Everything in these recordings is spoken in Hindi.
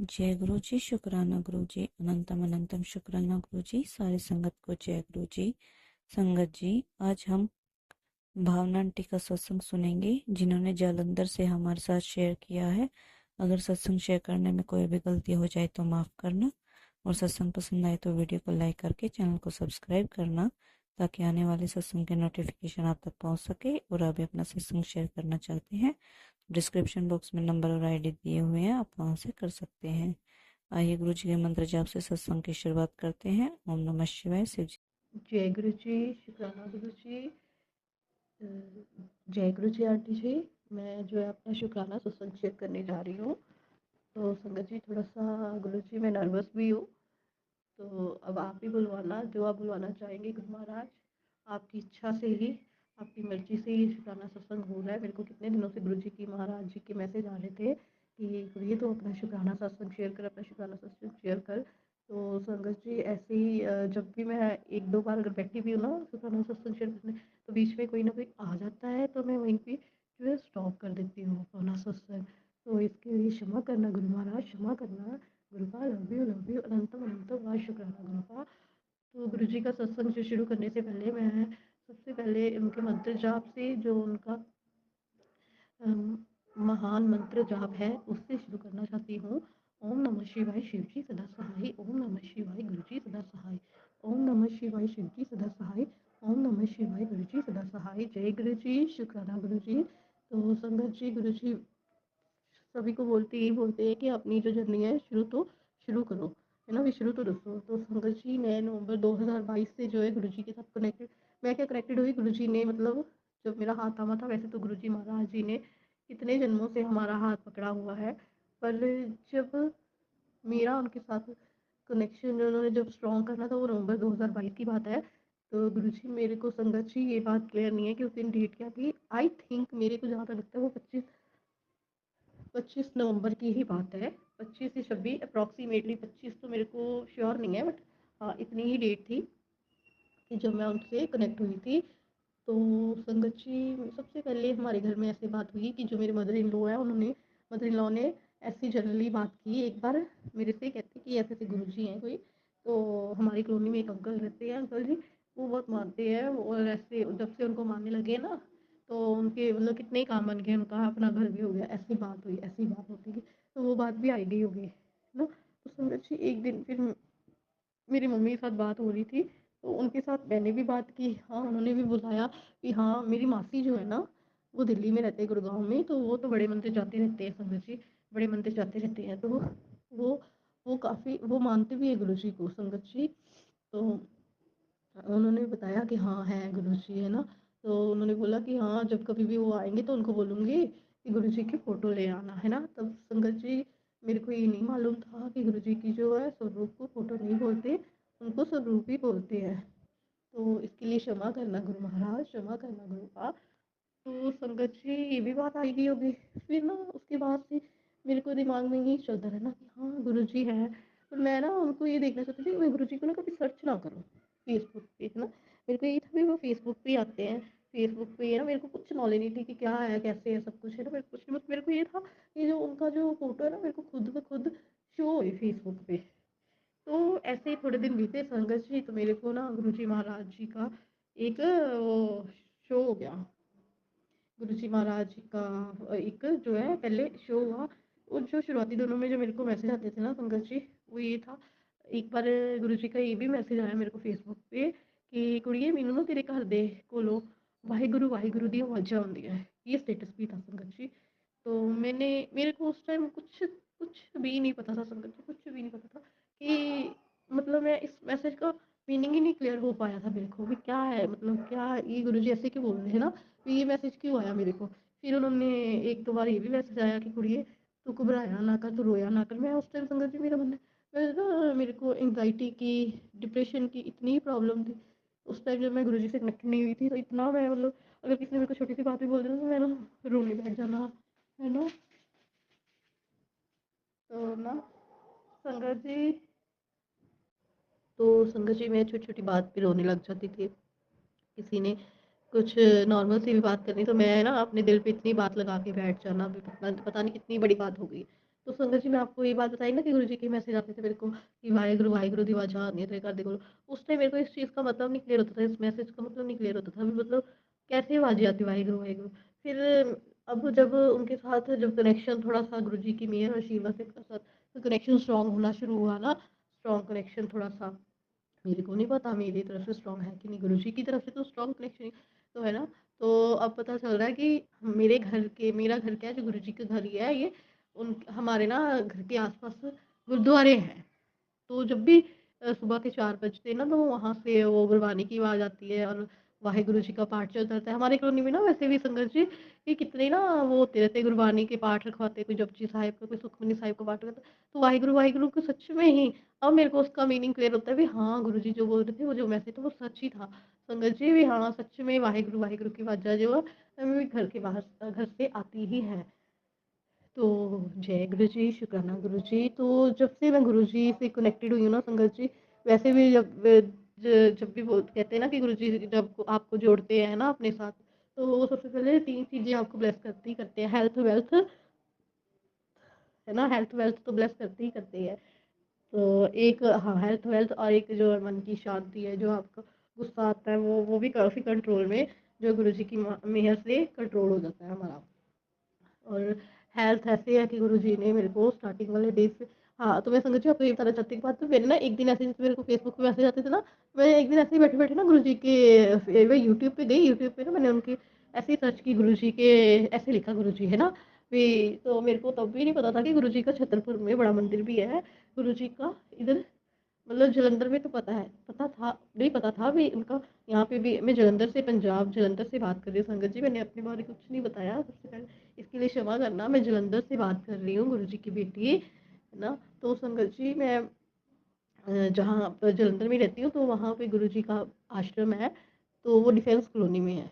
जय गुरु जी, शुक्राना गुरु जी, अनंतम अनंतम शुक्राना गुरु जी, सारी संगत को जय गुरु जी। संगत जी, आज हम भावना आंटी का सत्संग सुनेंगे, जिन्होंने जालंधर से हमारे साथ शेयर किया है। अगर सत्संग शेयर करने में कोई भी गलती हो जाए तो माफ़ करना, और सत्संग पसंद आए तो वीडियो को लाइक करके चैनल को सब्सक्राइब करना, ताकि आने वाले सत्संग के नोटिफिकेशन आप तक पहुंच सके। और आप भी अपना सत्संग शेयर करना चाहते हैं, डिस्क्रिप्शन बॉक्स में नंबर और आईडी दिए हुए हैं, आप वहां से कर सकते हैं। आइए गुरु जी के मंत्र जाप से सत्संग की शुरुआत करते हैं। ओम नमः शिवाय। शिव जी। जय गुरु जी, शुक्राना गुरु जी। जय गुरु जी आंटी जी। मैं जो है अपना शुक्राना सत्संग शेयर करने जा रही हूँ। तो संगत जी, थोड़ा सा गुरु जी मैं नर्वस भी हूँ। तो अब आप ही बुलवाना, जो आप बुलवाना चाहेंगे गुरु महाराज। आपकी इच्छा से ही, आपकी मर्जी से ही शुक्राना सत्संग हो रहा है। मेरे को कितने दिनों से गुरु जी की, महाराज जी के मैसेज आ रहे थे कि ये तो अपना शुक्राना सत्संग शेयर कर, अपना शुक्राना सत्संग शेयर कर। तो संगत जी, ऐसे ही जब भी मैं एक दो बार अगर बैठी भी हूँ ना शुक्राना सत्संग शेयर करने, तो बीच में कोई ना कोई आ जाता है, तो मैं वहीं पे जो है स्टॉप कर देती हूँ अपना सत्संग। तो इसके लिए क्षमा करना गुरु महाराज, क्षमा करना। गुरुपा लव यू अनंतम अनंतम वाह शुक्राना गुरुपा। तो गुरु जी का सत्संग जो शुरू करने से पहले मैं सबसे पहले उनके मंत्र जाप से, जो उनका महान मंत्र जाप है, उससे शुरू करना चाहती हूँ। ओम नमः शिवाय, शिव जी सदा सहाय। ओम नमः शिवाय, गुरु जी सदा सहाय। ओम नमः शिवाय, शिव जी सदा सहाय। ओम नमः शिवाय, गुरु जी सदा सहाय। जय गुरु जी, शुक्राना गुरु जी। तो संगत जी, गुरु जी सभी को यही बोलते हैं कि अपनी जो जर्नी है शुरू करो, है ना, भी शुरू तो रखो। तो संगत जी, मैं नवंबर 2022 से जो है गुरु जी के साथ कनेक्टेड, मैं क्या कनेक्टेड हुई, गुरु जी ने मतलब जब मेरा हाथ थामा था। वैसे तो गुरु जी महाराज जी ने कितने जन्मों से हमारा हाथ पकड़ा हुआ है, पर जब मेरा उनके साथ कनेक्शन उन्होंने जब स्ट्रॉन्ग करना था, वो नवंबर 2022 की बात है। तो गुरु जी मेरे को, संगत जी ये बात क्लियर नहीं है कि उस दिन डेट क्या थी। आई थिंक मेरे को जहाँ तक लगता है वो 25 नवंबर की ही बात है। 25 से 26 अप्रॉक्सीमेटली, 25 तो मेरे को श्योर नहीं है, बट हाँ इतनी ही डेट थी कि जब मैं उनसे कनेक्ट हुई थी। तो संगत जी, सबसे पहले हमारे घर में ऐसी बात हुई कि जो मेरे मदर इन लॉ है, मदर इन लॉ ने ऐसी जनरली बात की एक बार मेरे से, कहते कि ऐसे ऐसे गुरु जी हैं कोई। तो हमारी कॉलोनी में एक अंकल रहते हैं, अंकल जी वो बहुत मानते हैं, और ऐसे जब से उनको मानने लगे ना, तो उनके मतलब कितने ही काम बन गए, उनका अपना घर भी हो गया। ऐसी बात हुई, ऐसी बात होती है, तो वो बात भी आई गई होगी ना। तो संगत जी, एक दिन फिर मेरी मम्मी के साथ बात हो रही थी, तो उनके साथ मैंने भी बात की। हाँ, उन्होंने भी बुलाया कि हाँ, मेरी मासी जो है ना, वो दिल्ली में रहते हैं, गुड़गांव में। तो वो तो बड़े मंदिर जाते रहते हैं संगत जी, बड़े मंदिर जाते रहते हैं। तो वो वो काफ़ी वो मानते भी है गुरु जी को, संगत जी। तो उन्होंने बताया कि हाँ है गुरु जी, है ना। तो उन्होंने बोला कि हाँ, जब कभी भी वो आएंगे तो उनको बोलूँगी कि गुरु जी की फ़ोटो ले आना, है ना। तब संगत जी, मेरे को ये नहीं मालूम था कि गुरु जी की जो है स्वरूप को फ़ोटो नहीं बोलते, उनको स्वरूप ही बोलते हैं। तो इसके लिए क्षमा करना गुरु महाराज, क्षमा करना गुरु आप। तो संगत जी, ये भी बात आई गई होगी। फिर ना उसके बाद से मेरे को दिमाग में यही चलता रहा ना कि हाँ गुरु जी हैं। पर मैं ना उनको ये देखना चाहती थी, मैं गुरु जी को ना कभी सर्च ना करूँ फेसबुक पे, है ना। मेरे को ये था भी वो फेसबुक पे आते हैं, फेसबुक पे, है ना। मेरे को कुछ नॉलेज नहीं थी कि क्या है, कैसे है, सब कुछ, है ना। मेरे को कुछ नहीं, बस मेरे को ये था कि जो उनका जो फोटो है ना, मेरे को खुद ब खुद शो है फेसबुक पे। तो ऐसे ही थोड़े दिन बीते संगत जी, तो मेरे को ना गुरु जी महाराज जी का एक वो शो हो गया। गुरु जी महाराज जी का एक जो है पहले शो हुआ। वो जो शुरुआती दिनों में जो मेरे को मैसेज आते थे ना संगत जी, वो ये था। एक बार गुरु जी का ये भी मैसेज आया मेरे को फेसबुक पे कि कुड़िए मैनू ना तेरे घर दे कोलों वाहिगुरु वाहिगुरु दी आवाज़ां आउंदियां है। ये स्टेटस भी था संगत जी। तो मेरे को उस टाइम कुछ कुछ भी नहीं पता था संगत जी, कुछ भी नहीं पता था कि मतलब मैं इस मैसेज का मीनिंग ही नहीं क्लियर हो पाया था मेरे को भी, क्या है मतलब, क्या ये गुरु जी ऐसे क्यों बोल रहे हैं ना। तो ये मैसेज क्यों आया मेरे को। फिर उन्होंने एक दो बार ये भी मैसेज आया कि कुड़िए तू घबराया ना कर, तू रोया ना कर। मैं उस टाइम संगत जी, मेरा मन, मैं ना, मेरे को एंग्जाइटी की, डिप्रेशन की इतनी प्रॉब्लम थी उस टाइम, जब मैं गुरु जी से कनेक्ट नहीं हुई थी। तो इतना मैं मतलब, अगर किसी ने मेरे को छोटी सी बात भी बोल दी ना, तो मैं ना रोने बैठ जाना, है ना। तो ना संगत जी, तो संगत जी मैं छोटी छोटी बात पे रोने लग जाती थी। किसी ने कुछ नॉर्मल सी भी बात करनी, तो मैं ना अपने दिल पे इतनी बात लगा के बैठ जाना, पता नहीं कितनी बड़ी बात हो गई। तो संगत जी मैं आपको ये बात बताई ना कि गुरुजी के मैसेज आते थे मेरे को कि वाहेगुरु दी वाचा आनी तेरे घर दे कोल। उस टाइम मेरे को इस चीज़ का मतलब नहीं क्लियर होता था, इस मैसेज का मतलब नहीं क्लियर होता था। भी मतलब कैसे आवाज़ें आती वाहेगुरु, वाहेगुरु। फिर अब जब उनके साथ जब कनेक्शन थोड़ा-सा गुरुजी की मेहर और आशीर्वाद के साथ कनेक्शन स्ट्रॉन्ग होना शुरू हुआ ना, स्ट्रॉन्ग कनेक्शन थोड़ा-सा, मेरे को नहीं पता मेरी तरफ से स्ट्रॉन्ग है कि नहीं, गुरुजी की तरफ से तो स्ट्रॉन्ग कनेक्शन तो है ना। तो अब पता चल रहा है कि मेरा घर क्या है, जो गुरुजी का घर ही है ये, उन हमारे ना घर के आस-पास गुरुद्वारे हैं। तो जब भी सुबह के 4 बजते ना, तो वहाँ से वो गुरबानी की आवाज़ आती है और वाहेगुरु जी का पाठ चलता रहता है। हमारी कॉलोनी में ना वैसे भी संगत जी कि कितने ना वो होते रहते हैं, गुरबानी के पाठ रखवाते, कोई जपजी साहिब का, कोई सुखमनी साहिब का पाठ करता है। तो वाहेगुरु, वाहेगुरु को सच में ही अब मेरे को उसका मीनिंग क्लियर होता है भी हाँ, गुरुजी जो बोल रहे थे, वो जो मैसेज था वो सच ही था। संगत जी भी हाँ, सच में वाहेगुरु, वाहेगुरु की आवाज़ जो है मेरे घर के बाहर घर से आती ही है। तो जय गुरुजी, शुक्राना गुरुजी। तो जब से मैं गुरुजी से कनेक्टेड हुई हूँ ना संगत जी, वैसे भी जब भी वो कहते हैं ना कि गुरुजी जब आपको जोड़ते हैं ना अपने साथ, तो वो सबसे पहले 3 चीज़ें आपको ब्लेस करते ही करते हैं, हेल्थ, वेल्थ, है ना? हेल्थ, वेल्थ तो ब्लेस करते ही करते हैं। तो एक हाँ, हेल्थ वेल्थ और एक जो मन की शांति है, जो आपका गुस्सा आता है वो भी काफ़ी कंट्रोल में, जो गुरुजी की मेहर से कंट्रोल हो जाता है हमारा। और हेल्थ ऐसे है कि गुरुजी ने मेरे को स्टार्टिंग वाले डेज़ से हाँ, तो मैं संगत जी आपको ये बताना चाहती हूँ एक बात। तो मेरे ना एक दिन ऐसे जैसे मेरे को फेसबुक पे मैसेज आते थे ना, मैं एक दिन ऐसे ही बैठे-बैठे ना गुरुजी के मैं यूट्यूब पे गई, यूट्यूब पे ना मैंने उनकी ऐसे ही सर्च की गुरुजी के, ऐसे लिखा गुरुजी, है ना? तो मेरे को तब भी नहीं पता था कि गुरुजी का छतरपुर में बड़ा मंदिर भी है। गुरुजी का इधर मतलब जलंधर में तो पता था, नहीं पता था भी उनका यहाँ पे भी। मैं जलंधर से, पंजाब जलंधर से बात कर रही हूँ संगत जी, मैंने अपने बारे में कुछ नहीं बताया सबसे पहले, इसके लिए क्षमा करना। मैं जलंधर से बात कर रही हूँ, गुरुजी की बेटी, है ना। तो संगत जी मैं जहाँ पर जलंधर में रहती हूँ, तो वहाँ पे गुरुजी का आश्रम है, तो वो डिफेंस कॉलोनी में है।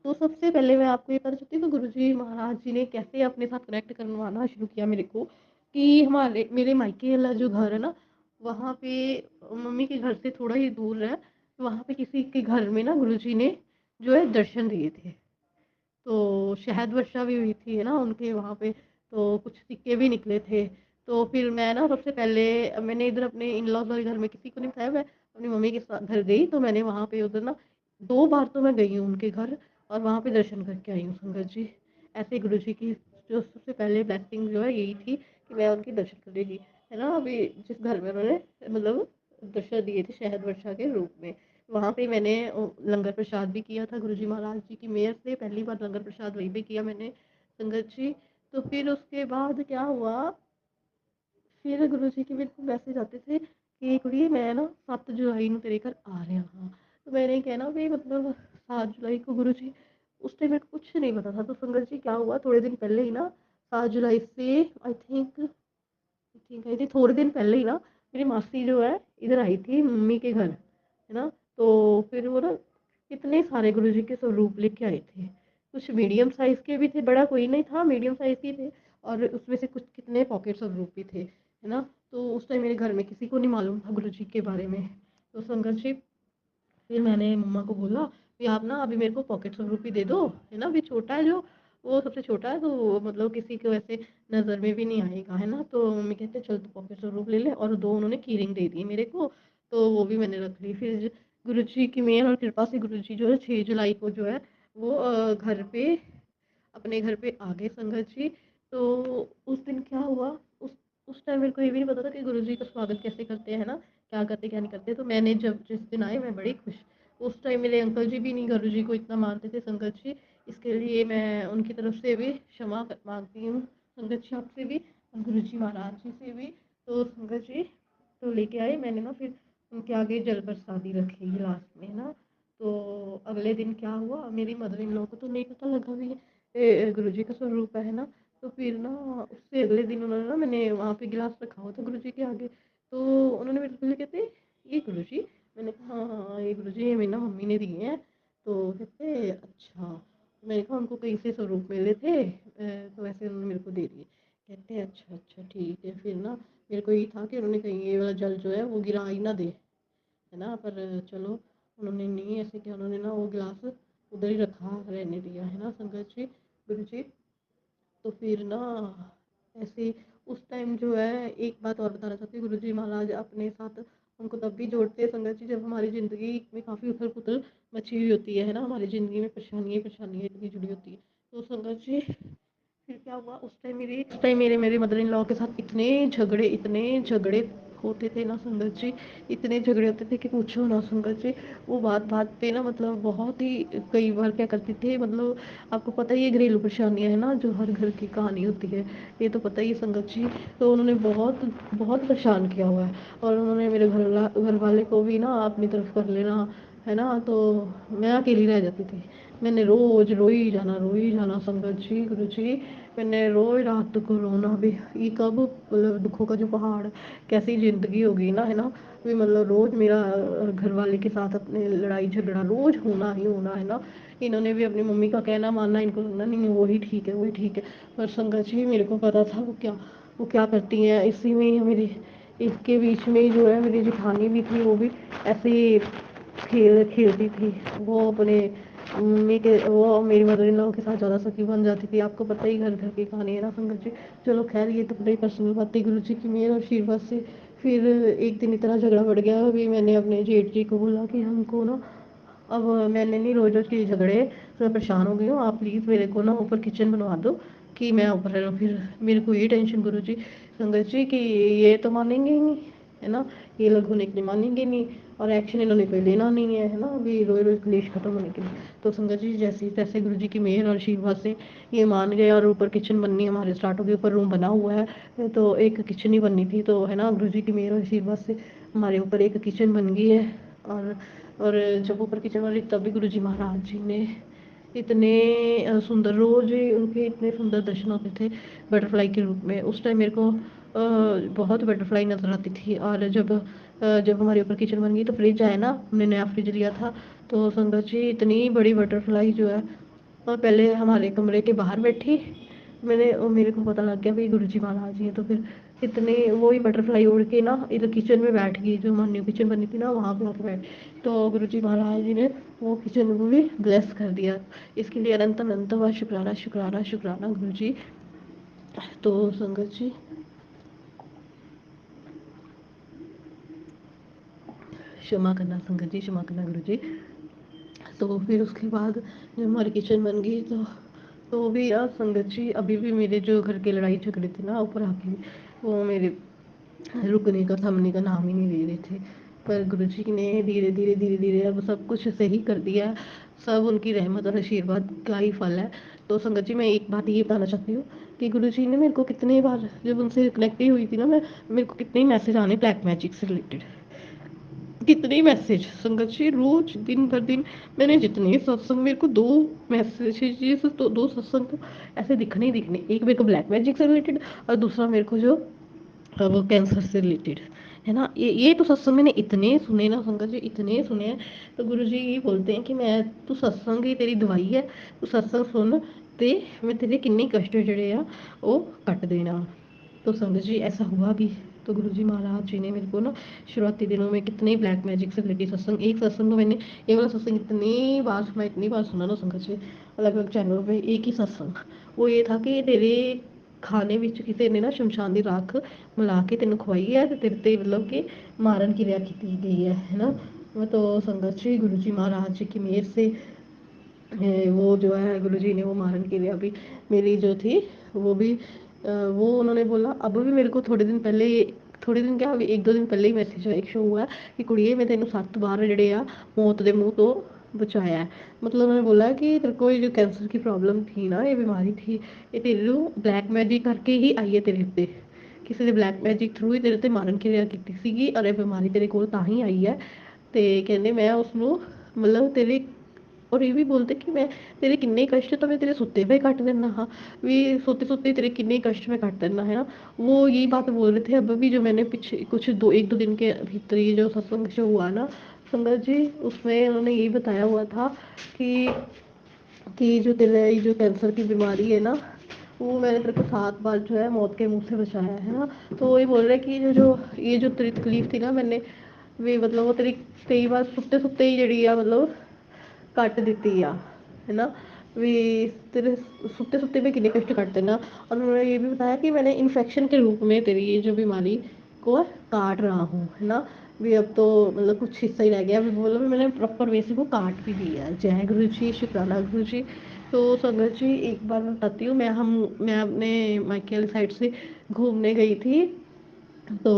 तो सबसे पहले मैं आपको ये बताना चाहती हूँ कि गुरुजी महाराज जी ने कैसे अपने साथ कनेक्ट करवाना शुरू किया मेरे को, कि हमारे मेरे मायके वाला जो घर है ना, वहाँ पे मम्मी के घर से थोड़ा ही दूर है, वहाँ पे किसी के घर में ना गुरुजी ने जो है दर्शन दिए थे। तो शहद वर्षा भी हुई थी, है ना, उनके वहाँ पे, तो कुछ सिक्के भी निकले थे। तो फिर मैं ना सबसे पहले मैंने इधर अपने इन-लॉज़ वाले घर में किसी को नहीं बताया, मैं अपनी मम्मी के साथ घर गई, तो मैंने वहाँ पे उधर ना 2 बार तो मैं गई हूँ उनके घर और वहाँ पे दर्शन करके आई हूँ संगत जी। ऐसे गुरुजी की जो सबसे पहले ब्लेसिंग जो है यही थी कि मैं उनके दर्शन करेगी, है ना। अभी जिस घर में उन्होंने मतलब दर्शन दिए थे शहद वर्षा के रूप में, वहाँ पे मैंने लंगर प्रसाद भी किया था गुरुजी महाराज जी की मेहर से, पहली बार लंगर प्रसाद वहीं पे किया मैंने संगत जी। तो फिर उसके बाद क्या हुआ, फिर गुरुजी के मेरे को मैसेज आते थे कि कुड़िए मैं ना 7 जुलाई ਨੂੰ तेरे घर आ रहा हाँ। तो मैंने कहना भी मतलब 7 जुलाई को गुरुजी, उस टाइम मेरे को कुछ नहीं पता था। तो संगत जी क्या हुआ, थोड़े दिन पहले ही ना 7 जुलाई से आई थिंक थोड़े दिन पहले ही ना मेरी मासी जो है इधर आई थी मम्मी के घर, है ना। तो फिर वो ना कितने सारे गुरुजी के स्वरूप लेके आए थे, कुछ मीडियम साइज के भी थे, बड़ा कोई नहीं था, मीडियम साइज के थे, और उसमें से कुछ कितने पॉकेट स्वरूप भी थे, है ना। तो उस टाइम मेरे घर में किसी को नहीं मालूम था गुरुजी के बारे में। तो संगत जी फिर मैंने मम्मा को बोला कि आप ना अभी मेरे को पॉकेट स्वरूप ही दे दो, है ना, अभी छोटा है जो, वो सबसे छोटा है, तो मतलब किसी को ऐसे नज़र में भी नहीं आएगा, है ना। तो मम्मी कहते चल तू पॉकेट स्वरूप ले ले, और 2 उन्होंने की रिंग दे दी मेरे को, तो वो भी मैंने रख ली। फिर गुरुजी की मेहर और कृपा से गुरुजी जो है 6 जुलाई को जो है वो घर पे, अपने घर पे आ गए संगत जी। तो उस दिन क्या हुआ, उस टाइम मेरे को ये भी नहीं पता था कि गुरुजी का स्वागत कैसे करते हैं ना, क्या करते क्या नहीं करते। तो मैंने जब जिस दिन आए मैं बड़ी खुश, उस टाइम मेरे अंकल जी भी नहीं गुरुजी को इतना मानते थे संगत जी, इसके लिए मैं उनकी तरफ से भी मांगती हूँ संगत जी आपसे भी और गुरुजी महाराज जी से भी। तो संगत जी तो लेके आए, मैंने ना फिर उनके आगे जल प्रसादी रखी गिलास में, है ना। तो अगले दिन क्या हुआ, मेरी मदर इन लॉ को तो नहीं पता लगा भी गुरुजी का स्वरूप है ना। तो फिर ना उससे अगले दिन उन्होंने ना, मैंने वहाँ पे गिलास रखा हुआ था गुरुजी के आगे, तो उन्होंने मेरे को कहते ये गुरुजी, मैंने कहा हाँ हाँ ये गुरुजी, ये मेरी ना मम्मी ने दिए हैं। तो कहते अच्छा, मैंने कहा उनको कहीं से स्वरूप मिले थे, तो ऐसे उन्होंने मेरे को दे दिए। कहते हैं अच्छा अच्छा ठीक है। फिर ना मेरे को ये था कि उन्होंने कहीं ये वाला जल जो है वो गिरा ही ना दे, है ना, पर चलो उन्होंने नहीं ऐसे किया, उन्होंने ना वो गिलास उधर ही रखा रहने दिया, है ना संगत जी गुरु जी। तो फिर ना ऐसे उस टाइम जो है एक बात और बताना चाहती हूँ, गुरुजी महाराज अपने साथ हमको तब भी जोड़ते हैं संगत जी, जब हमारी ज़िंदगी में काफ़ी उथल-पुथल मची हुई होती है ना? हमारी ज़िंदगी में परेशानियाँ ही परेशानियाँ इतनी जुड़ी होती है। तो संगत जी फिर क्या हुआ, उस टाइम मेरे मदर इन लॉ के साथ इतने झगड़े होते थे ना संगत जी, इतने झगड़े होते थे कि पूछो ना संगत जी। वो बात-बात पे ना मतलब बहुत ही कई बार क्या करते थे, मतलब आपको पता ही है घरेलू परेशानियाँ है ना, जो हर घर की कहानी होती है, ये तो पता ही है संगत जी। तो उन्होंने बहुत बहुत परेशान किया हुआ है, और उन्होंने मेरे घर वाले को भी ना अपनी तरफ कर लेना, है ना? तो मैं अकेली रह जाती थी। मैंने रोज़ रोई जाना संगत जी, गुरुजी। मैंने रोज़ रात को रोना भी, ये कब मतलब दुखों का जो पहाड़, कैसी ज़िंदगी होगी ना, है ना? भी मतलब रोज़ मेरा घर वाले के साथ अपने लड़ाई झगड़ा रोज़ होना ही होना, है ना? इन्होंने भी अपनी मम्मी का कहना मानना, इनको सुनना नहीं, वही ठीक है, वही ठीक है। पर संगत जी मेरे को पता था वो क्या करती हैं। इसी में ही मेरी इसके बीच में ही जो है मेरी जेठानी भी थी, वो भी ऐसे ही खेलती थी। वो अपने मम्मी के वो मेरी मदर इन लॉ के साथ ज़्यादा सखी बन जाती थी। आपको पता ही घर घर की कहानी है ना संगत जी। चलो खैर ये तो बड़ी पर्सनल बात थी, गुरु जी की मेहर और आशीर्वाद से फिर एक दिन इतना झगड़ा बढ़ गया, अभी मैंने अपने जेठ जी को बोला कि हमको ना अब मैंने नहीं रोज रोज के झगड़े, तो मैं परेशान हो गई हूँ, आप प्लीज़ मेरे को ना ऊपर किचन बनवा दो कि मैं ऊपर रह रहा। फिर मेरे को ये टेंशन गुरु जी संगत जी कि ये तो मानेंगे ही नहीं, है ना? ये लोग होने के लिए मानेंगे नहीं, और एक्शन इन्होंने कोई लेना नहीं है ना? अभी रोज रोज क्लेश खत्म होने के लिए। तो संगत जी जैसे तैसे गुरु जी की मेहर और आशीर्वाद से ये मान गए, और ऊपर किचन बननी हमारे स्टार्ट हो गई। ऊपर रूम बना हुआ है, तो एक किचन ही बननी थी, तो है ना गुरु जी की मेहर और आशीर्वाद से हमारे ऊपर एक किचन बन गई है। और जब ऊपर किचन वाली, तब भी गुरुजी महाराज जी ने इतने सुंदर, रोज ही उनके इतने सुंदर दर्शन होते थे बटरफ्लाई के रूप में। उस टाइम मेरे को बहुत बटरफ्लाई नजर आती थी। और जब हमारे ऊपर किचन बन गई तो फ्रिज आया ना, हमने नया फ्रिज लिया था, तो संगत जी इतनी बड़ी बटरफ्लाई जो है, और पहले हमारे कमरे के बाहर बैठी, मेरे को पता लग गया भाई गुरुजी महाराज जी हैं। तो फिर इतने वो ही बटरफ्लाई उड़ के ना इधर किचन में बैठ गई, जो हमारी न्यू किचन बनी थी ना, वहाँ पे आके बैठ। तो गुरुजी महाराज जी ने वो किचन को भी ब्लेस कर दिया। इसके लिए अनंत अनंत व शुक्राना शुक्राना शुक्राना गुरुजी। तो संगत जी क्षमा करना, संगत जी क्षमा करना गुरुजी। तो फिर उसके बाद जब हमारी किचन बन गई, तो भी यार संगत जी अभी भी मेरे जो घर के लड़ाई झगड़े थे ना ऊपर आके, वो मेरे रुकने का थमने का नाम ही नहीं ले रहे थे। पर गुरुजी ने धीरे धीरे अब सब कुछ सही कर दिया। सब उनकी रहमत और आशीर्वाद का ही फल है। तो संगत जी मैं एक बात ये बताना चाहती हूँ कि गुरुजी ने मेरे को कितने बार, जब उनसे कनेक्ट ही हुई थी ना मैं, मेरे को कितने मैसेज आने ब्लैक मैजिक से रिलेटेड, कितने मैसेज संगत जी, रोज दिन भर दिन। मैंने जितने सत्संग, मेरे को दो मैसेजेस तो दो सत्संग तो ऐसे दिखने ही दिखने, एक मेरे को ब्लैक मैजिक से रिलेटेड, और दूसरा मेरे को जो वो कैंसर से रिलेटेड, है ना? ये तो सत्संग मैंने इतने सुने ना संगत जी, इतने सुने हैं। तो गुरु जी ये बोलते हैं कि मैं तू सत्संग ही तेरी दवाई है, तू सत्संग सुन ते मैं तेरे किन्ने कष्ट जड़े आ वो कट देना। तो संगत जी ऐसा हुआ भी। तो गुरु जी महाराज जी ने मेरे को ना शुरुआती दिनों में कितने ब्लैक मैजिक से रिलेटेड सत्संग, एक सत्संग तो मैंने ये वाला सत्संग इतनी बार सुना ना संगत जी, अलग अलग चैनलों पे एक ही सत्संग। वो ये था कि तेरे खाने ਵਿੱਚ ਕਿਸੇ ਨੇ ਨਾ ਸ਼ਮਸ਼ਾਨ ਦੀ ਰਾਖ ਮਿਲਾ ਕੇ ਤੈਨੂੰ ਖਵਾਈ ਹੈ, ਤੇ ਤੇਰੇ ਤੇ मतलब कि मारन क्रिया की गई है ना? तो संगत श्री गुरु जी महाराज जी की मेहर से वो जो है गुरु जी ने वो मारन क्रिया भी मेरी जो थी वो भी वो उन्होंने बोला। अब भी मेरे को थोड़े दिन क्या, एक दो दिन पहले ही मैसेज एक शो हुआ कि कुड़िए मैं तेन 7 बार ਜਿਹੜੇ ਆ मौत के मुंह तो बचाया है। मतलब उन्होंने बोला कि तेरे को ये जो कैंसर की प्रॉब्लम थी ना, ये बीमारी थी, ये तेरे ब्लैक मैजिक करके ही आई है तेरे उत्ते, ਕਿਸੇ ਦੇ ਬਲੈਕ ਮੈਜਿਕ ਥਰੂ ਹੀ ਤੇਰੇ ਤੇ ਮਾਰਨ ਕਿਰਿਆ ਕੀਤੀ ਸੀਗੀ, ਔਰ ਇਹ ਬਿਮਾਰੀ ਤੇਰੇ ਕੋਲ ਤਾਂ ਹੀ ਆਈ ਹੈ। ਤੇ ਕਹਿੰਦੇ ਮੈਂ ਉਸ ਨੂੰ ਮਤਲਬ ਤੇਰੇ, और ये भी बोलते कि मैं तेरे किन्ने कष्ट तो मैं तेरे सुते पे कट देना, हाँ भी सोते सोते तेरे किन्ने कष्ट में कट देना, है ना? वो यही बात बोल रहे थे। अब भी जो मैंने पीछे कुछ एक दो दिन के भीतर ये जो सत्संग शो हुआ ना संगत जी, उसमें उन्होंने यही बताया हुआ था कि जो तेरे जो कैंसर की बीमारी है ना, वो मैंने तेरे को 7 बार जो है मौत के मुंह से बचाया है ना। तो वही बोल रहे कि ये जो तेरी तकलीफ थी ना, मैंने भी मतलब वो तेरी कई बार सुते सुते ही जड़ी आ मतलब ਕੱਟ ਦਿੱਤੀ ਆ, है ना? वे तेरे सुत्ते सुत्ते में कितने कष्ट काटते ना। और उन्होंने ये भी बताया कि मैंने इन्फेक्शन के रूप में तेरी ये जो बीमारी को काट रहा हूँ, है ना। भी अब तो मतलब कुछ हिस्सा ही रह गया, भी बोलो भी मैंने प्रॉपर वे से वो काट भी दिया। जय गुरु जी, शुक्राना गुरु जी। तो संगत जी एक बार मैं बताती हूँ, मैं अपने मायके वाली साइड से घूमने गई थी। तो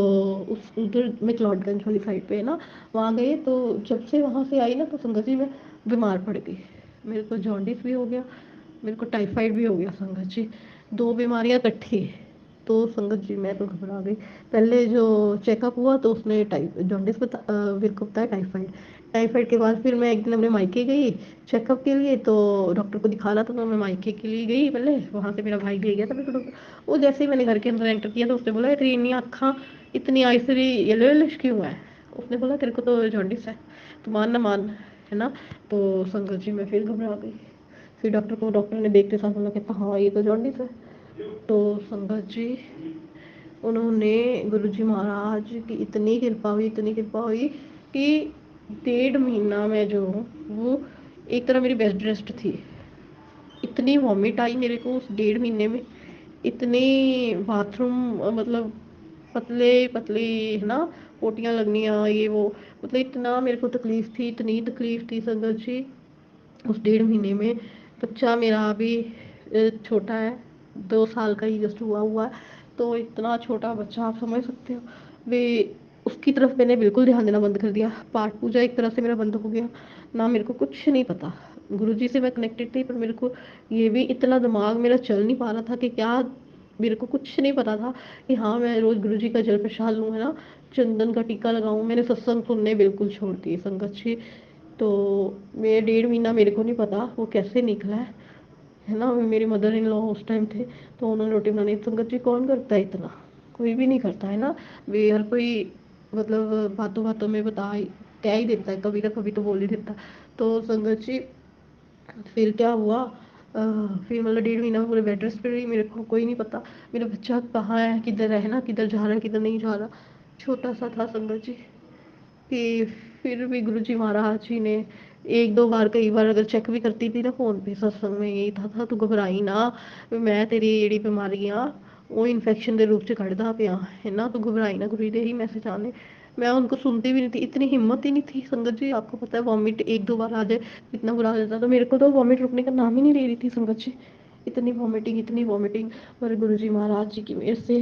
उस उधर मैक्लोडगंज वाली साइड पे है ना, वहाँ गए। तो जब से वहाँ से आई ना तो संगत जी मैं बीमार पड़ गई। मेरे को जॉन्डिस भी हो गया, मेरे को टाइफाइड भी हो गया संगत जी, दो बीमारियाँ इकट्ठी। तो संगत जी मैं तो घबरा गई। पहले जो चेकअप हुआ तो उसने जॉन्डिस मेरे को बताया टाइफाइड। टाइफाइड के बाद फिर मैं एक दिन अपने मायके गई चेकअप के लिए, तो डॉक्टर को दिखाना था, तो मैं मायके के लिए गई। पहले वहाँ से मेरा भाई ले गया था मेरे को डॉक्टर। वो जैसे ही मैंने घर के अंदर एंटर किया तो उसने बोला तेरी इतनी आँखा इतनी आई तेरी येलो येलोश क्यों है। उसने बोला तेरे को तो जॉन्डिस है, तो मान ना मान, है ना। तो संगत जी मैं फिर घबरा गई। फिर डॉक्टर ने देखते साथ बोला कहता हाँ ये तो जॉन्डिस है। तो संगत जी उन्होंने गुरुजी महाराज की इतनी कृपा हुई कि 1.5 महीना में जो हूँ वो एक तरह मेरी बेड रेस्ट थी। इतनी वॉमिट आई मेरे को उस 1.5 महीने में, इतनी बाथरूम मतलब पतले पतले, है ना, पोटियां लगनियाँ ये वो, मतलब इतना मेरे को तकलीफ थी, इतनी तकलीफ थी संगत जी उस 1.5 महीने में। बच्चा मेरा अभी छोटा है, 2 साल का ही जस्ट हुआ है। तो इतना छोटा बच्चा आप समझ सकते हो वे, उसकी तरफ मैंने बिल्कुल ध्यान देना बंद कर दिया। पाठ पूजा एक तरह से मेरा बंद हो गया ना, मेरे को कुछ नहीं पता। गुरुजी से मैं कनेक्टेड थी पर मेरे को ये भी इतना दिमाग मेरा चल नहीं पा रहा था कि क्या, मेरे को कुछ नहीं पता था कि हाँ मैं रोज गुरुजी का जल प्रसाद लूँ, है ना, चंदन का टीका लगाऊं। मैंने सत्संग सुनने बिल्कुल छोड़ दिए संगत जी। तो मैं 1.5 महीना मेरे को नहीं पता वो कैसे निकला है ना। मेरी मदर इन लॉ उस टाइम थे, तो उन्होंने रोटी बनानी। संगत जी कौन करता है इतना, कोई भी नहीं करता है ना। वे हर कोई मतलब बातों बातों में कह ही देता है, कभी ना कभी तो बोल ही देता। तो संगत जी फिर क्या हुआ, फिर मतलब 1.5 महीना में पूरे बेड रेस्ट पे रही, मेरे को कोई नहीं पता मेरा बच्चा कहाँ है, किधर है ना, किधर जा रहा है किधर नहीं जा रहा। छोटा सा था संगत जी कि फिर भी गुरुजी महाराज जी ने एक दो बार कई बार अगर चेक भी करती थी ना फोन पे सत्संग में, यही था तू घबराई ना, मैं तेरी जेड़ी बीमारियां वो इन्फेक्शन के रूप च कढ़दा पिया, है ना, तू घबराई ना, गुरु दे ही मैसेज आने। मैं उनको सुनती भी नहीं थी, इतनी हिम्मत ही नहीं थी संगत जी। आपको पता है वॉमिट एक दो बार आ जाए इतना बुरा हो जाता, तो मेरे को तो वॉमिट रुकने का नाम ही नहीं ले रही थी संगत जी। इतनी वॉमिटिंग। पर गुरु जी महाराज जी की मेरे से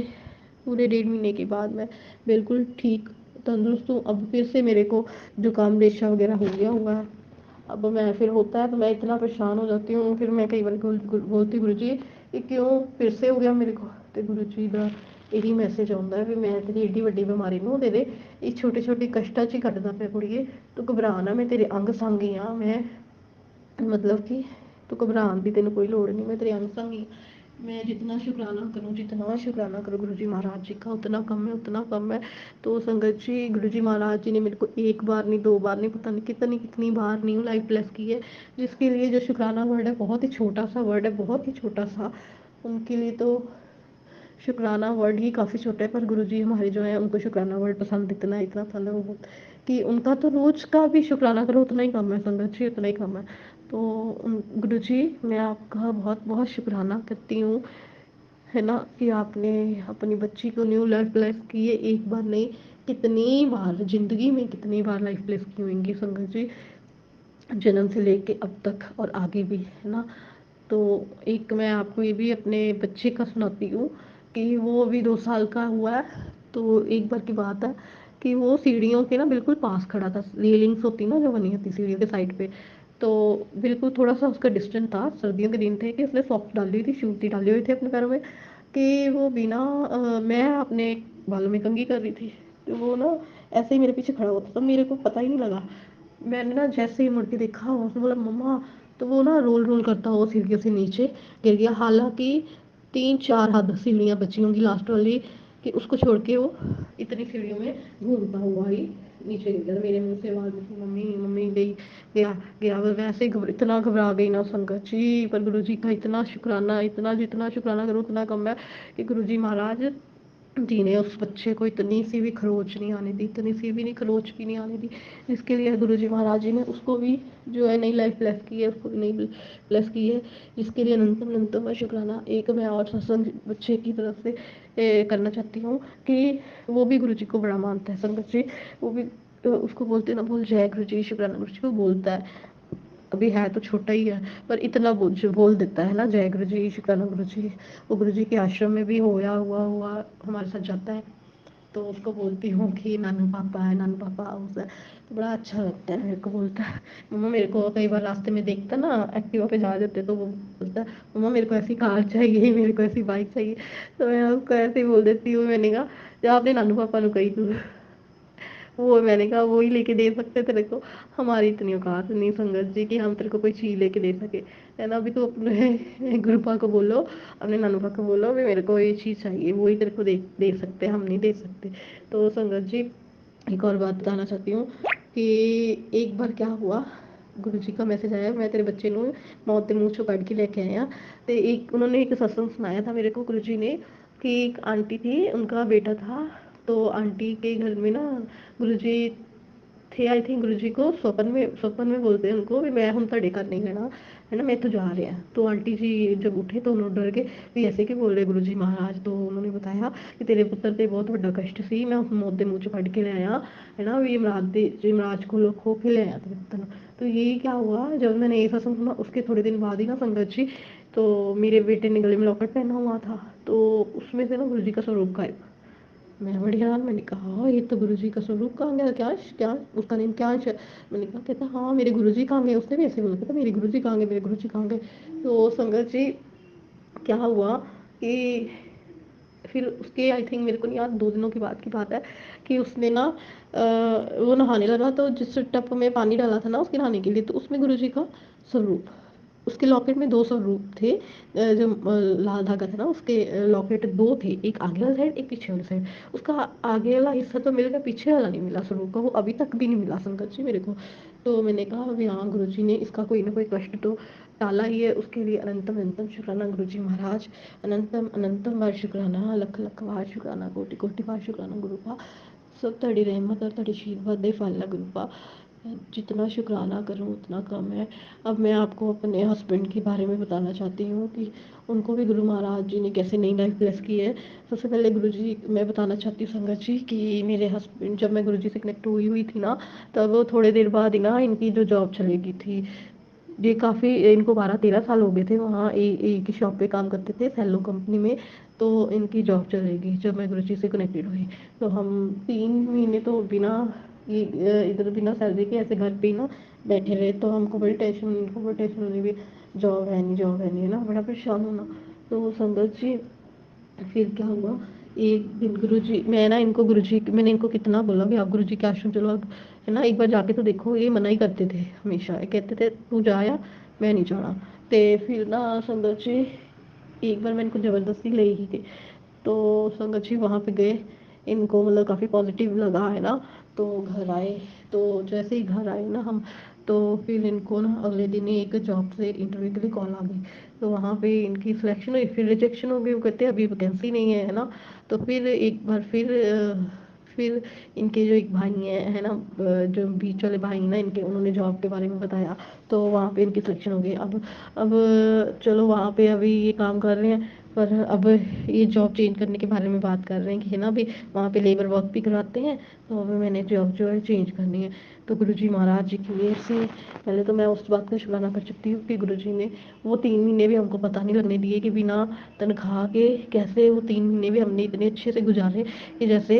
पूरे 1.5 महीने के बाद मैं बिल्कुल ठीक तंदुरुस्त हूँ। अब फिर से मेरे को जुकाम रेशा वगैरह हो गया हुआ है। अब मैं फिर होता है तो मैं इतना परेशान हो जाती हूँ, फिर मैं कई बार बोलती गुरु जी ये क्यों फिर से हो गया मेरे को। तो गुरु जी का यही मैसेज आता है भी मैं तेरी एडी ਵੱਡੀ बीमारी ਨੂੰ तेरे ये छोटे छोटे कष्टां 'ਚ ਹੀ ਕੱਢਦਾ ਪਿਆ ਕੁੜੀਏ, तू घबरा ना, मैं तेरे अंग संग ही हाँ। मैं मतलब कि तू घबराने की तेन कोई लोड़ नहीं, मैं तेरे अंग संग ही। मैं जितना शुक्राना करूँ गुरु जी महाराज जी का उतना कम है, उतना कम है। तो संगत जी गुरु जी महाराज जी ने मेरे को एक बार नहीं दो बार नहीं पता नहीं कितनी बार न्यू लाइफ ब्लेस की है, जिसके लिए जो शुक्राना वर्ड है बहुत ही छोटा सा वर्ड है, बहुत ही छोटा सा। उनके लिए तो शुक्राना वर्ड ही काफ़ी छोटा है, पर गुरुजी हमारे जो है उनको शुक्राना वर्ड पसंद इतना पसंद है वो कि उनका तो रोज का भी शुक्राना करो उतना ही कम है संगत जी, उतना ही कम है। तो गुरुजी मैं आपका बहुत बहुत शुक्राना करती हूँ, है ना, कि आपने अपनी बच्ची को न्यू लाइफ ब्लेस की है। एक बार नहीं कितनी बार ज़िंदगी में कितनी बार लाइफ ब्लेस की होंगी संगत जी, जन्म से लेके अब तक और आगे भी, है ना। तो एक मैं आपको ये भी अपने बच्चे का सुनाती हूँ कि वो अभी 2 साल का हुआ है। तो एक बार की बात है कि वो सीढ़ियों के ना बिल्कुल पास खड़ा था, रेलिंग्स होती ना जो बनी होती सीढ़ियों के साइड पे, तो बिल्कुल थोड़ा सा उसका डिस्टेंस था। सर्दियों के दिन थे कि उसने सॉक्स डाली हुई थी, शूज डाले हुए थे अपने पैरों में, कि वो बिना मैं अपने बालों में कंघी कर रही थी, तो वो ना ऐसे ही मेरे पीछे खड़ा होता, तो मेरे को पता ही नहीं लगा। मैंने ना जैसे ही मुड़ के देखा उसने बोला मम्मा, तो वो ना रोल रोल करता हुआ सीढ़ियों से नीचे गिर गया। हालांकि 3-4 हद सीढ़ियाँ बची होंगी लास्ट वाली, कि उसको छोड़ के वो इतनी सीढ़ियों में घूमता हुआ ही नीचे गिर गया। मेरे मुंह से आवाज़ निकली मम्मी मम्मी गई गया गया। वो वैसे इतना घबरा गई ना संगत जी, पर गुरु जी का इतना शुक्राना, इतना जितना शुक्राना करूँ उतना कम है कि गुरु जी महाराज जी ने उस बच्चे को इतनी सी भी खरोच नहीं आने दी, इतनी सी भी नहीं खरोच भी नहीं आने दी, जिसके लिए गुरुजी महाराज जी ने उसको भी जो है नई लाइफ ब्लेस की है, उसको भी नई ब्लेस की है, जिसके लिए अनंतम अनंतम शुक्राना। एक मैं और सत्संग बच्चे की तरफ से करना चाहती हूँ कि वो भी गुरुजी को बड़ा मानता है, संगत जी वो भी उसको बोलते ना बोल जय गुरुजी शुक्राना गुरुजी को बोलता है, अभी है तो छोटा ही है पर इतना बोल देता है ना जय गुरु जी शुक्राना गुरु जी। वो गुरु जी के आश्रम में भी हुआ हमारे साथ जाता है, तो उसको बोलती हूँ कि नानू पापा है, नानू पापा हाउस है, तो बड़ा अच्छा लगता है मेरे को। बोलता है मम्मा मेरे को, कई बार रास्ते में देखता ना एक्टिवा पे जा देते तो वो बोलता है मम्मा मेरे को ऐसी कार चाहिए, मेरे को ऐसी बाइक चाहिए, तो मैं उसको ऐसे ही बोल देती हूँ, मैंने कहा जब आपने नानू पापा को कही तू वो, मैंने कहा वो ही लेके दे सकते तेरे को, हमारी इतनी औकात नहीं संगत जी कि हम तेरे को कोई चीज़ लेके दे सके, है ना। अभी तो अपने गुरुपा को बोलो, अपने नानूपा को बोलो भी मेरे को ये चीज़ चाहिए, वो ही तेरे को दे सकते, हम नहीं दे सकते। तो संगत जी एक और बात बताना चाहती हूँ कि एक बार क्या हुआ, गुरु जी का मैसेज आया, मैं तेरे बच्चे ਨੂੰ मौत के मूँह चों ਕੱਢ के लेके आया। तो एक उन्होंने एक सत्संग सुनाया था मेरे को गुरु जी ने कि एक आंटी थी, उनका बेटा था, तो आंटी के घर में ना गुरुजी थे, आई थिंक गुरुजी को स्वपन में बोलते हैं उनको भी मैं हम ਤੁਹਾਡੇ घर नहीं रहना, है ना, मैं तो जा रहे हैं। तो आंटी जी जब उठे तो उन्होंने डर के भी ऐसे क्यों बोल रहे गुरु जी महाराज, तो उन्होंने बताया कि तेरे पुत्र ते बहुत बड़ा कष्ट सी, मैं उस मौत के मुँह चों ਕੱਢ के ले आया, है ना, भी यमराज को खो के ले आया तेरे पुत्र। तो यही क्या हुआ, जब मैंने ये सत्संग सुना उसके थोड़े दिन बाद ही ना संगत जी, तो मेरे बेटे ने गले में लॉकेट पहना हुआ था, तो उसमें से ना गुरु जी का स्वरूप गायब। मैं बड़ी हैरान, मैंने कहा ये तो गुरुजी का स्वरूप कहाँ गया, क्या क्या उसका नेम क्या है। मैंने कहा कहता हाँ मेरे गुरुजी कहाँ गए, उसने भी ऐसे बोला, कहता मेरे गुरुजी कहाँ गए, मेरे गुरुजी कहाँ गए। तो संगत जी क्या हुआ कि फिर उसके आई थिंक मेरे को नहीं याद 2 दिनों की बात है कि उसने ना वो नहाने लगा, तो जिस टप में पानी डाला था ना उसके नहाने के लिए, तो उसमें गुरुजी का स्वरूप, उसके लॉकेट में 2 स्वरूप थे, जो लाल धागा था ना उसके लॉकेट 2 थे, एक आगे वाला साइड एक पीछे वाला साइड। उसका आगे वाला हिस्सा तो मिल गया, पीछे वाला नहीं मिला स्वरूप का, वो अभी तक भी नहीं मिला संगत जी मेरे को। तो मैंने कहा अभी हाँ गुरु जी ने इसका कोई ना कोई कष्ट तो टाला ही है, उसके लिए अनंतम अनंतम शुक्राना गुरु जी महाराज, अनंतम अनंतम बार शुक्राना, लख लख बार शुक्राना, कोटि कोटि बार शुक्राना गुरुपा। सब तड़ी रहमत और तड़ी आशीर्वाद दे फल गुरुपा, जितना शुक्राना करूँ उतना कम है। अब मैं आपको अपने हस्बैंड के बारे में बताना चाहती हूँ कि उनको भी गुरु महाराज जी ने कैसे नई लाइफ ब्लेस की है। सबसे पहले गुरु जी मैं बताना चाहती हूँ संगत जी कि मेरे हस्बैंड जब मैं गुरु जी से कनेक्ट हुई थी ना, तब थोड़े देर बाद ही ना इनकी जो जॉब चलेगी थी, ये काफ़ी इनको 12-13 साल हो गए थे वहाँ एक ही शॉप पे काम करते थे सेलो कंपनी में, तो इनकी जॉब चलेगी जब मैं गुरु जी से कनेक्टेड हुई। तो हम 3 महीने तो बिना इधर बिना सैलरी के ऐसे घर पे ही ना बैठे रहे, तो हमको बड़ी टेंशन, इनको बड़ी टेंशन होनी भी जॉब है नहीं, है ना, बड़ा परेशान होना। तो संगत जी फिर क्या हुआ, एक दिन गुरुजी, मैं ना इनको गुरुजी, मैंने इनको कितना बोला कि आप गुरुजी के आश्रम चलो, आप है ना एक बार जाके तो देखो, ये मना ही करते थे हमेशा, कहते थे तू जाया मैं नहीं जाना। तो फिर ना संगत जी एक बार मैं इनको ज़बरदस्ती ले ही गई, तो संगत जी वहाँ पे गए, इनको मतलब काफ़ी पॉजिटिव लगा, है ना, तो घर आए। तो जैसे ही घर आए ना हम, तो फिर इनको ना अगले दिन ही एक जॉब से इंटरव्यू के लिए कॉल आ गई, तो वहाँ पे इनकी सिलेक्शन हुई, फिर रिजेक्शन हो गई, वो कहते हैं अभी वैकेंसी नहीं है, है ना। तो फिर एक बार फिर इनके जो एक भाई हैं, है ना, जो बीच वाले भाई ना इनके, उन्होंने जॉब के बारे में बताया, तो वहाँ पे इनकी सिलेक्शन हो गई। अब चलो वहाँ पे अभी ये काम कर रहे हैं, पर अब ये जॉब चेंज करने के बारे में बात कर रहे हैं कि है ना भी वहाँ पे लेबर वर्क भी कराते हैं, तो अभी मैंने जॉब जो है चेंज करनी है। तो गुरुजी महाराज जी की मेहर से पहले तो मैं उस बात का शुक्राना कर सकती हूँ कि गुरुजी ने वो 3 महीने भी हमको पता नहीं लगने दिए कि बिना तनख्वाह के कैसे वो 3 महीने भी हमने इतने अच्छे से गुजारे कि जैसे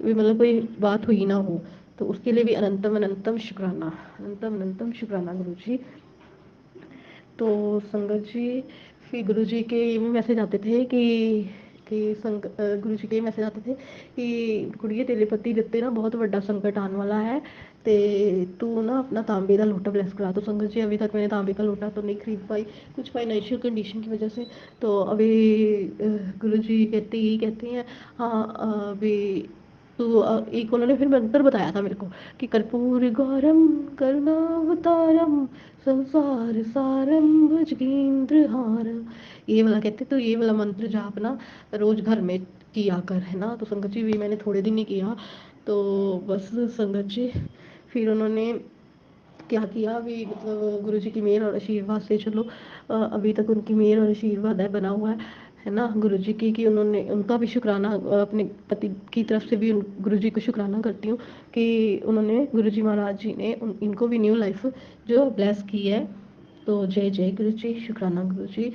भी मतलब कोई बात हुई ना हो। तो उसके लिए भी अनंतम अनंतम शुक्राना, अनंतम अनंतम शुक्राना गुरु जी। तो संगत जी फिर गुरु जी के ये मैसेज आते थे कि गुरु जी के मैसेज आते थे कि कुड़िए तेरे पति ਦਿੱਤੇ ना बहुत बड़ा संकट आने वाला है, ते तू ना अपना तांबे का लोटा ब्लेस करा। तो संगत जी अभी तक मैंने तांबे का लोटा तो नहीं खरीद पाई, कुछ फाइनेंशियल कंडीशन की वजह से। तो अभी गुरु जी कहते हैं हाँ अभी तो एक उन्होंने फिर मंत्र बताया था मेरे को कि कर्पूर गौरम करुणावतारम संसार सारम भुजगेंद्र हारम, ये वाला कहते, तो ये वाला मंत्र जापना रोज घर में किया कर, है ना। तो संगत जी भी मैंने थोड़े दिन ही किया, तो बस संगत जी फिर उन्होंने क्या किया भी, मतलब गुरु जी की मेहर और आशीर्वाद से चलो अभी तक उनकी मेहर और आशीर्वाद है बना हुआ है ना गुरु जी की, कि उन्होंने, उनका भी शुक्राना अपने पति की तरफ से भी गुरु जी को शुक्राना करती हूँ कि उन्होंने, गुरु जी महाराज जी ने इनको भी न्यू लाइफ जो ब्लेस की है। तो जय जय गुरु जी, शुक्राना गुरु जी।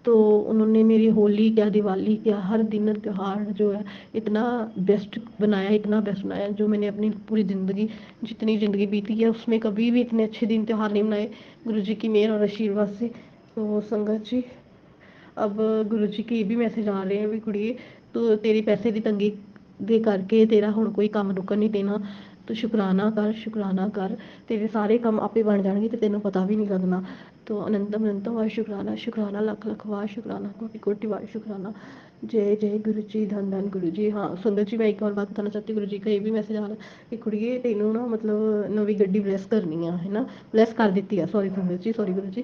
तो उन्होंने मेरी होली क्या, दिवाली क्या, हर दिन त्योहार जो है इतना बेस्ट बनाया, इतना बेस्ट बनाया, जो मैंने अपनी पूरी ज़िंदगी, जितनी ज़िंदगी बीती है उसमें कभी भी इतने अच्छे दिन त्योहार नहीं बनाए गुरु जी की मेहर और आशीर्वाद से। तो संगत जी अब गुरु जी के ये भी मैसेज आ रहे हैं भी कुड़िए, तो तेरी पैसे की तंगी दे करके तेरा हुण कोई काम रुकन नहीं देना, तो शुकराना कर, तेरे सारे काम आपे बन जाएंगे तो तेनों पता भी नहीं लगना। तो अनंतम अनंतम वार शुकराना, शुकराना लख लख वार शुकराना, कोटि कोटि वार शुकराना। जय जय गुरु जी, धन धन गुरु जी। हाँ संगत जी मैं एक और बात बताना चाहती हूँ, गुरु जी का ये भी मैसेज आ रहा है कि कुड़िए तेनों ना मतलब नवी गड्डी ब्लैस करनी है ना, ब्लैस कर दी है, सॉरी संगत जी, सॉरी गुरु जी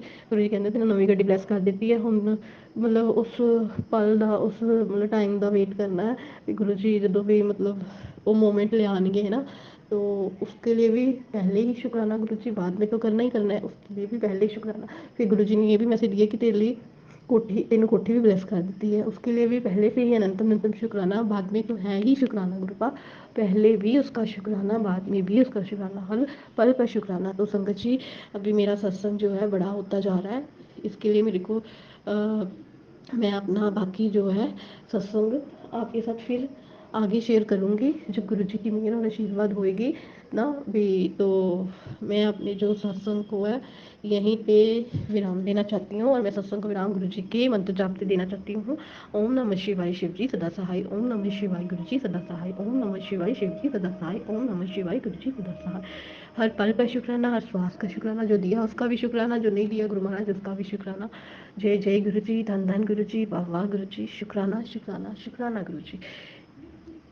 कहते तेनों नवी गड्डी ब्लैस कर दी है। हुण मतलब उस पल का, उस मतलब टाइम का वेट करना है भी गुरु जी जो भी मतलब वो मोमेंट ले आएंगे, है ना। तो उसके लिए भी पहले ही शुक्राना गुरु जी, बाद में तो करना ही करना है, उसके लिए भी पहले ही शुक्राना। फिर गुरु जी ने ये भी मैसेज दिया कि तेरे लिए कोठी, तेनों कोठी भी ब्लेस कर दी है, उसके लिए भी पहले से ही अनंतम अनंतम शुक्राना, बाद में तो है ही शुक्राना गुरु पा, पहले भी उसका शुक्राना, बाद में भी उसका शुक्राना, हर पल पर शुक्राना। तो संगत जी अभी मेरा सत्संग जो है बड़ा होता जा रहा है, इसके लिए मेरे को मैं अपना बाकी जो है सत्संग आपके साथ फिर आगे शेयर करूँगी जब गुरु जी की मेहर और आशीर्वाद होएगी ना भी। तो मैं अपने जो सत्संग को है यहीं पे विराम देना चाहती हूँ, और मैं सत्संग को विराम गुरु जी के मंत्र जाप से देना चाहती हूँ। ओम नमः शिवाय शिव जी सदा सहाय, ओम नमः शिवाय गुरु जी सदा सहाय, ओम नमः शिवाय शिव जी सदा सहाय, ओम नमः शिवाय गुरु जी सदा सहाय। हर पल का शुक्राना, हर श्वास का शुक्राना, जो दिया उसका भी शुक्राना, जो नहीं दिया गुरु महाराज उसका भी शुक्राना। जय जय गुरु जी, धन धन गुरु जी, वाह वाह गुरु जी, शुक्राना शुक्राना शुक्राना गुरु जी।